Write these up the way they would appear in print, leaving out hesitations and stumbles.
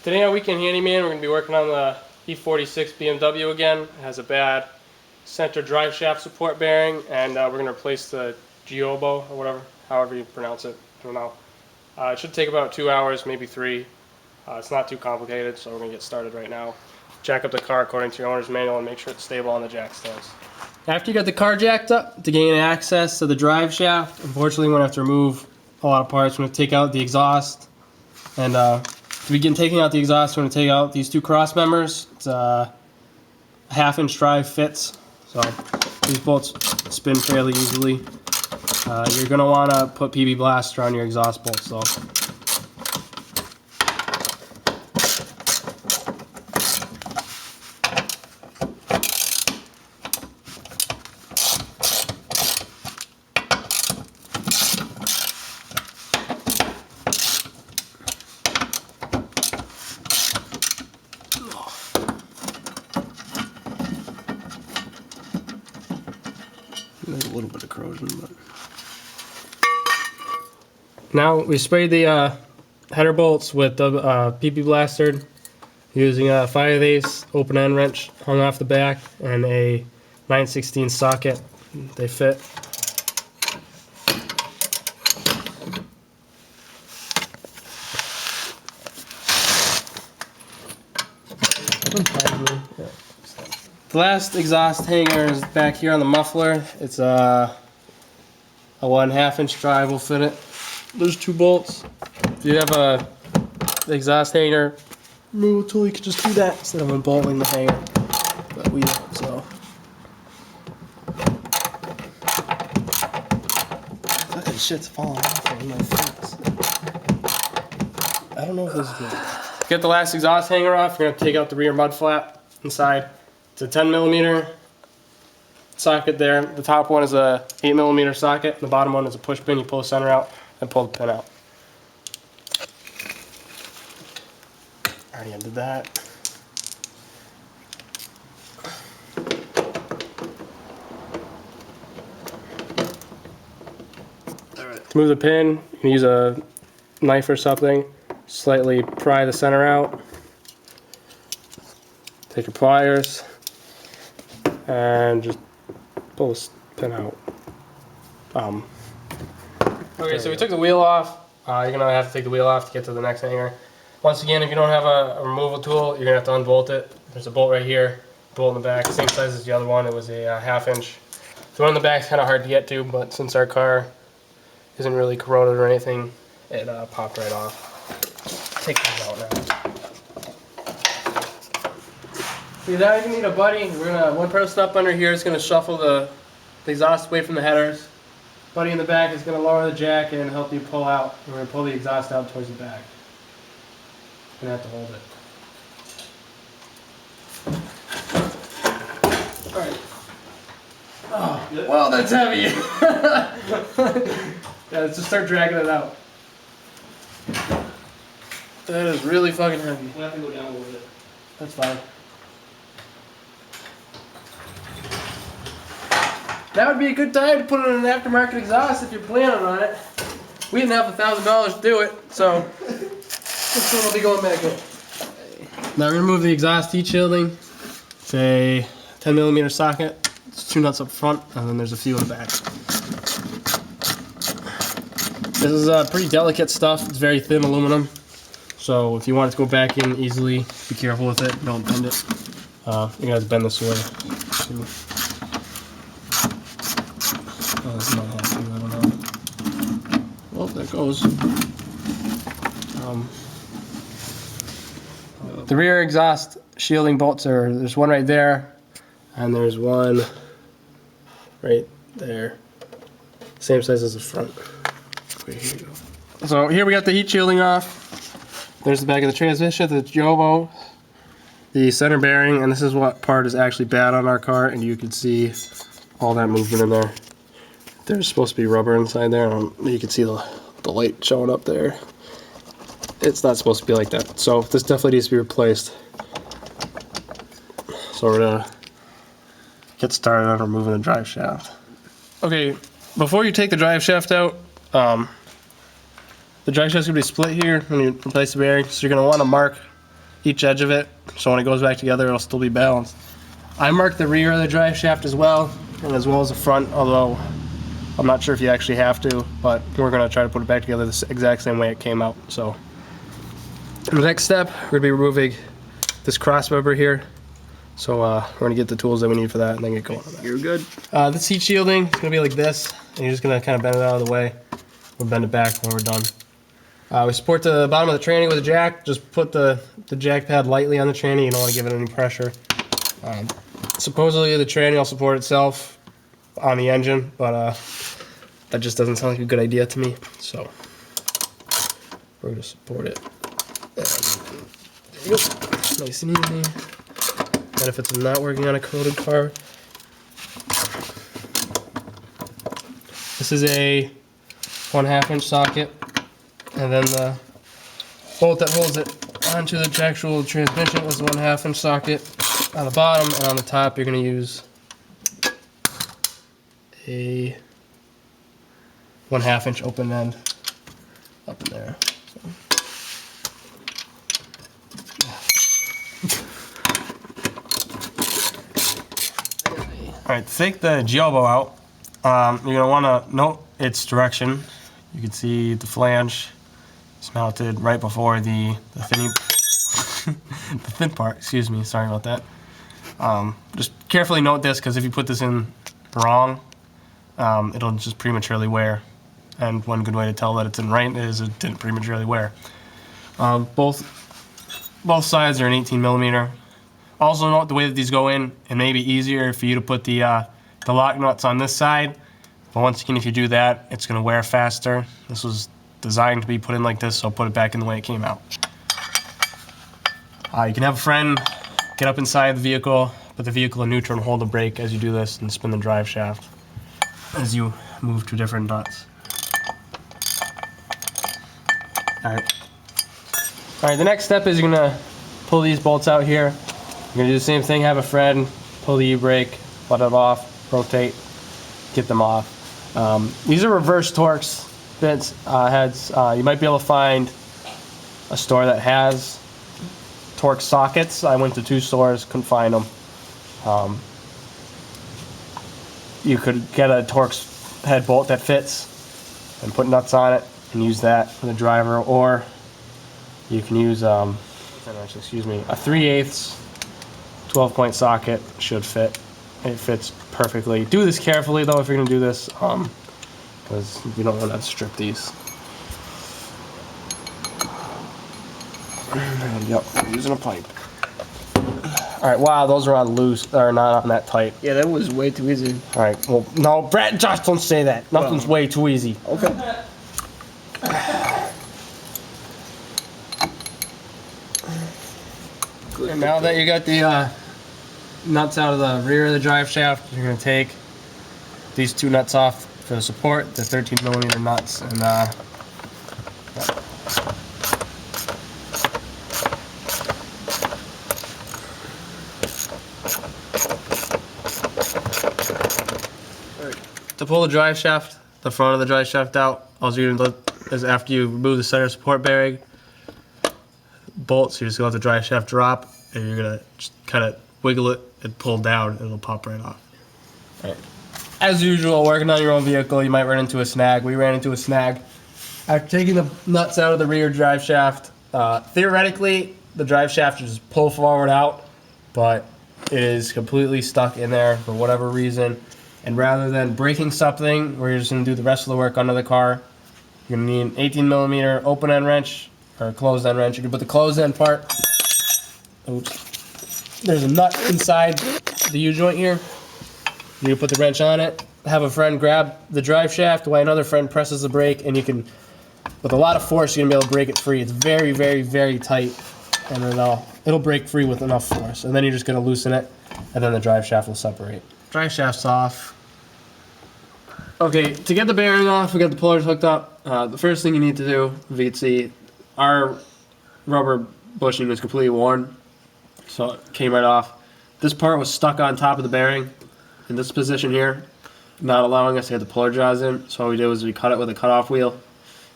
Today on Weekend Handyman, we're going to be working on the e46 BMW again. It has a bad center drive shaft support bearing, and we're going to replace the jobo, or whatever, however you pronounce it. I don't know. It should take about 2 hours, maybe 3. It's not too complicated, so we're going to get started right now. Jack up the car according to your owner's manual and make sure it's stable on the jack stands. After you got the car jacked up, to gain access to the drive shaft, unfortunately we're going to have to remove a lot of parts. We're going to take out the exhaust, and to begin taking out the exhaust, we're going to take out these two cross members. It's a 1/2-inch drive fits, so these bolts spin fairly easily. You're going to want to put PB blaster on your exhaust bolts, though. There's a little bit of corrosion, but now we sprayed the header bolts with the PP blaster using a 5/8 open end wrench hung off the back and a 9/16 socket. They fit. The last exhaust hanger is back here on the muffler. It's a 1/2-inch drive will fit it. There's 2 bolts. If you have the exhaust hanger removal tool, you can just do that instead of unbolting the hanger. But we don't, so. Fucking shit's falling off on my face. I don't know if this is good. Get the last exhaust hanger off. You're gonna take out the rear mud flap inside. It's a 10mm socket there. The top one is a 8mm socket. The bottom one is a push pin. You pull the center out and pull the pin out. Already undid that. To move the pin, you can use a knife or something. Slightly pry the center out. Take your pliers and just pull this pin out. Okay, so we took the wheel off. You're going to have to take the wheel off to get to the next hanger. Once again, if you don't have a removal tool, you're going to have to unbolt it. There's a bolt right here, bolt in the back, same size as the other one. It was a 1/2-inch. The one in the back is kind of hard to get to, but since our car isn't really corroded or anything, it popped right off. Take these out now. So now you need a buddy. We're gonna one person up under here is gonna shuffle the exhaust away from the headers. Buddy in the back is gonna lower the jack and help you pull out. We're gonna pull the exhaust out towards the back. Gonna have to hold it. All right. Oh, well, that's heavy. Yeah, let's just start dragging it out. That is really fucking heavy. We'll have to go down a little bit. That's fine. That would be a good time to put in an aftermarket exhaust if you're planning on it. We didn't have $1,000 to do it, so this one will be going back in. Now we're going to remove the exhaust heat shielding. It's a 10mm socket. It's 2 nuts up front, and then there's a few in the back. This is pretty delicate stuff. It's very thin aluminum. So if you want it to go back in easily, be careful with it. Don't bend it. You're going to have to bend this way. Oh, this might help you. I don't know. Well, there it goes. The rear exhaust shielding bolts there's one right there, and there's one right there. Same size as the front. Here you go. So here we got the heat shielding off. There's the back of the transmission, the jobo, the center bearing, and this is what part is actually bad on our car, and you can see all that movement in there. There's supposed to be rubber inside there, and you can see the light showing up there. It's not supposed to be like that, so this definitely needs to be replaced. So we're gonna get started on removing the drive shaft. Okay, before you take the drive shaft out, the drive shaft's gonna be split here when you replace the bearing, so you're gonna want to mark each edge of it, so when it goes back together, it'll still be balanced. I marked the rear of the drive shaft as well, and as well as the front, although I'm not sure if you actually have to, but we're going to try to put it back together the exact same way it came out. So the next step, we're going to be removing this cross member here. So we're going to get the tools that we need for that and then get going on that. You're good. This heat shielding is going to be like this, and you're just going to kind of bend it out of the way. We'll bend it back when we're done. We support the bottom of the tranny with a jack. Just put the jack pad lightly on the tranny. You don't want to give it any pressure. Supposedly the tranny will support itself on the engine, but that just doesn't sound like a good idea to me. So we're going to support it. There you go. Nice and easy. Benefits of not working on a corroded car. This is a 1/2 inch socket, and then the bolt that holds it onto the actual transmission is a 1/2 inch socket. On the bottom and on the top, you're going to use a 1/2 inch open end up in there. Alright, to take the jobo out, you're going to want to note its direction. You can see the flange is mounted right before the thinning, the thin part, excuse me, sorry about that. Just carefully note this, because if you put this in wrong, it'll just prematurely wear. And one good way to tell that it's in right is it didn't prematurely wear. Both sides are an 18mm. Also note the way that these go in, it may be easier for you to put the lock nuts on this side, but once again, if you do that, it's going to wear faster. This was designed to be put in like this, so put it back in the way it came out. You can have a friend get up inside the vehicle, put the vehicle in neutral and hold the brake as you do this, and spin the drive shaft as you move to different nuts. Alright, the next step is you're going to pull these bolts out here. You're going to do the same thing, have a friend pull the e-brake, let it off, rotate, get them off. These are reverse Torx bits, heads. You might be able to find a store that has Torx sockets. I went to 2 stores, couldn't find them. You could get a Torx head bolt that fits and put nuts on it and use that for the driver, or you can use a 3/8 12-point socket. Should fit. It fits perfectly. Do this carefully though if you're going to do this, because you don't want to strip these. And, yep, I'm using a pipe. Alright, wow, those are on loose, or not on that tight. Yeah, that was way too easy. Alright, well, no, Brad, Josh, don't say that. Nothing's way too easy. Okay. And now that you got the nuts out of the rear of the drive shaft, you're going to take these 2 nuts off for the support, the 13mm nuts, and to pull the drive shaft, the front of the drive shaft out, all you're going to do is after you remove the center support bearing, bolts, you're just going to let the drive shaft drop, and you're going to just kind of wiggle it and pull down, and it'll pop right off. Right. As usual, working on your own vehicle, you might run into a snag. We ran into a snag. After taking the nuts out of the rear drive shaft, theoretically, the drive shaft should just pull forward out, but it is completely stuck in there for whatever reason. And rather than breaking something where you're just going to do the rest of the work under the car, you're going to need an 18mm open end wrench, or a closed end wrench. You can put the closed end part. Oops. There's a nut inside the U-joint here. You can put the wrench on it, have a friend grab the drive shaft while another friend presses the brake, and you can, with a lot of force, you're going to be able to break it free. It's very, very, very tight, and then it'll break free with enough force. And then you're just going to loosen it, and then the drive shaft will separate. Drive shaft's off. Okay, to get the bearing off, we got the pullers hooked up. The first thing you need to do, if you can see, our rubber bushing was completely worn, so it came right off. This part was stuck on top of the bearing in this position here, not allowing us to get the puller jaws in. So what we did was we cut it with a cutoff wheel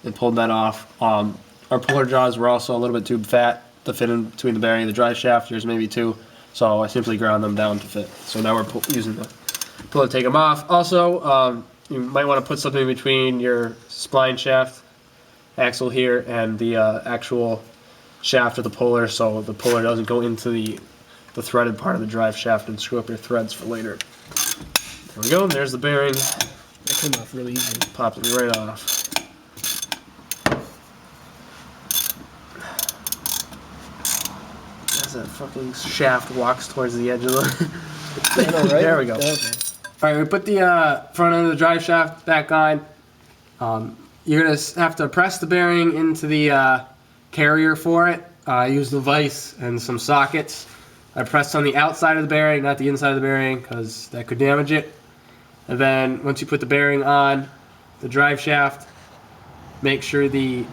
and pulled that off. Our puller jaws were also a little bit too fat, to fit in between the bearing and the drive shaft. There's maybe 2, so I simply ground them down to fit. So now we're using the puller to take them off. Also, you might want to put something between your spline shaft axle here and the actual shaft of the puller, so the puller doesn't go into the threaded part of the drive shaft and screw up your threads for later. There we go. There's the bearing. It came off really easy. Pops it right off. As that fucking shaft walks towards the edge of the. I know, right? There we go. Okay. All right, we put the front end of the drive shaft back on. You're gonna have to press the bearing into the carrier for it. I used a vise and some sockets. I pressed on the outside of the bearing, not the inside of the bearing, because that could damage it. And then once you put the bearing on the drive shaft, make sure the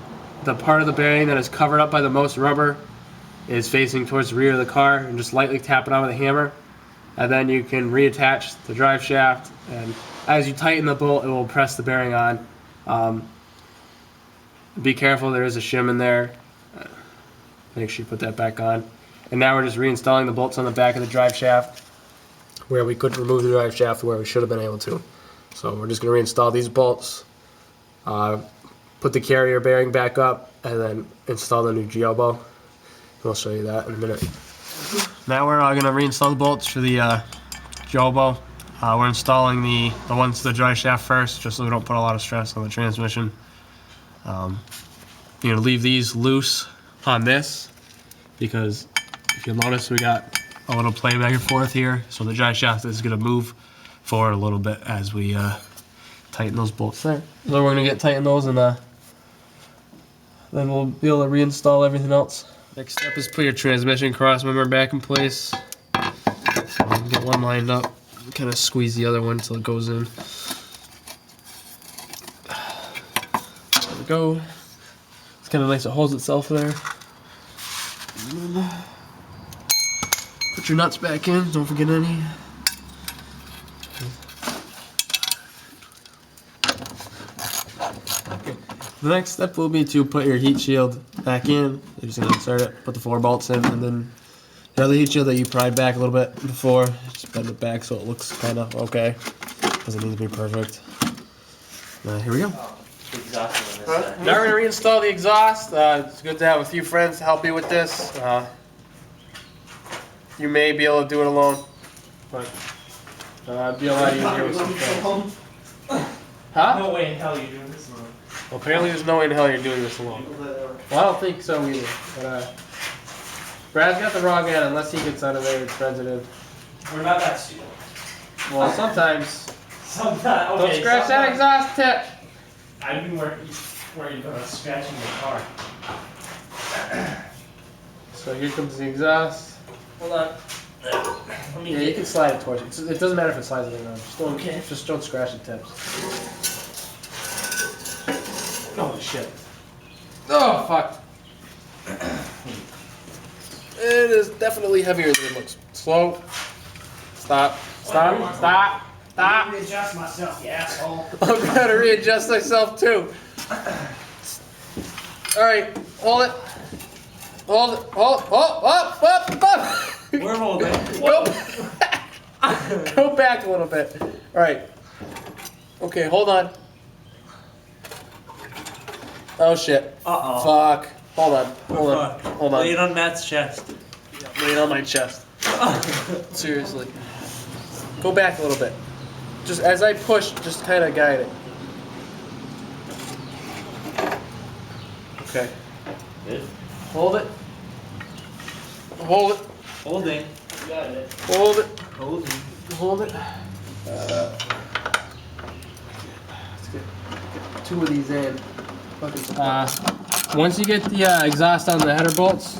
part of the bearing that is covered up by the most rubber is facing towards the rear of the car, and just lightly tap it on with a hammer. And then you can reattach the drive shaft, and as you tighten the bolt, it will press the bearing on. Be careful, there is a shim in there. Make sure you put that back on. And now we're just reinstalling the bolts on the back of the drive shaft, where we couldn't remove the drive shaft where we should have been able to. So we're just going to reinstall these bolts, put the carrier bearing back up, and then install the new jobo. I'll show you that in a minute. Now we're going to reinstall the bolts for the jobo. We're installing the ones to the drive shaft first, just so we don't put a lot of stress on the transmission. You're going to leave these loose on this, because if you notice, we got a little play back and forth here, so the drive shaft is going to move forward a little bit as we tighten those bolts there. So we're going to tighten those, and then we'll be able to reinstall everything else. Next step is put your transmission crossmember back in place. So get one lined up, kind of squeeze the other one until it goes in. There we go. It's kind of nice, it holds itself there. Put your nuts back in, don't forget any. The next step will be to put your heat shield back in. You're just going to insert it, put the 4 bolts in, and then the other heat shield that you pried back a little bit before, just bend it back so it looks kind of okay. Doesn't need to be perfect. Here we go. Now we're going to reinstall the exhaust. It's good to have a few friends to help you with this. You may be able to do it alone, but it'd be a lot easier with some friends. Huh? No way in hell you're doing this alone. Well, apparently there's no way in hell you're doing this alone. Well, I don't think so either. But Brad's got the wrong end unless he gets out of there and threads it in. We're not that stupid. Well, sometimes. Sometimes. Okay, don't scratch that exhaust tip. I've been worried about scratching the car. So here comes the exhaust. Hold on. Let me Yeah, you can slide it towards you. It doesn't matter if it slides it or not. Just don't scratch the tips. Oh shit. Oh fuck. It is definitely heavier than it looks. Slow. Stop. Stop. Stop. Stop. I'm readjust myself, you asshole. I'm trying to readjust myself too. Alright, hold it. Hold it. Up. We're holding. Go back a little bit. Alright. Okay, hold on. Oh shit. Uh-oh. Fuck. Hold on. Hold on. Lay it on Matt's chest. Lay it on my chest. Seriously. Go back a little bit. Just as I push, just kind of guide it. Okay. Good. Hold it. Hold it. Holding. You got it. Hold it. Holding. Hold it. Let's get 2 of these in. Once you get the exhaust on the header bolts,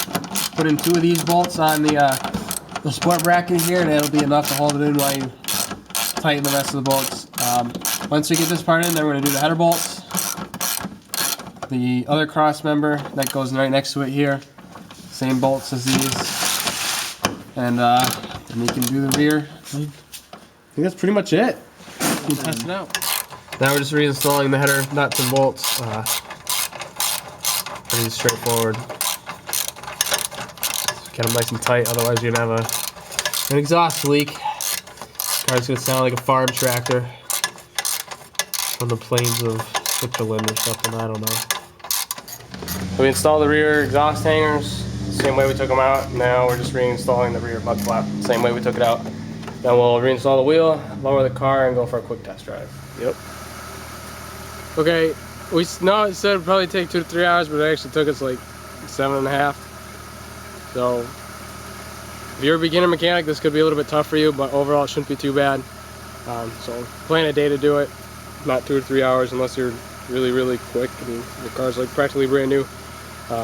put in 2 of these bolts on the sport bracket here, and it'll be enough to hold it in while you tighten the rest of the bolts. Once we get this part in, then we're going to do the header bolts. The other cross member that goes right next to it here, same bolts as these, and then you can do the rear. I think that's pretty much it. We'll test it out. Now we're just reinstalling the header nuts and bolts. Pretty straightforward. Get them nice and tight, otherwise you're gonna have an exhaust leak. Car's gonna sound like a farm tractor on the plains of Switzerland or something, I don't know. We installed the rear exhaust hangers, same way we took them out. Now we're just reinstalling the rear mud flap, same way we took it out. Then we'll reinstall the wheel, lower the car, and go for a quick test drive. Yep. Okay, we know it said it'd probably take 2 to 3 hours, but it actually took us like 7.5. So, if you're a beginner mechanic, this could be a little bit tough for you, but overall it shouldn't be too bad. So, plan a day to do it, not 2 or 3 hours unless you're really, really quick and your car's like practically brand new.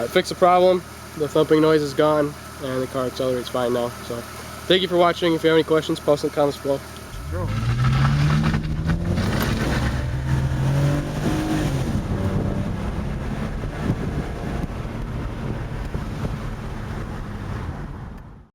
Fix the problem, the thumping noise is gone, and the car accelerates fine now. So, thank you for watching. If you have any questions, post in the comments below.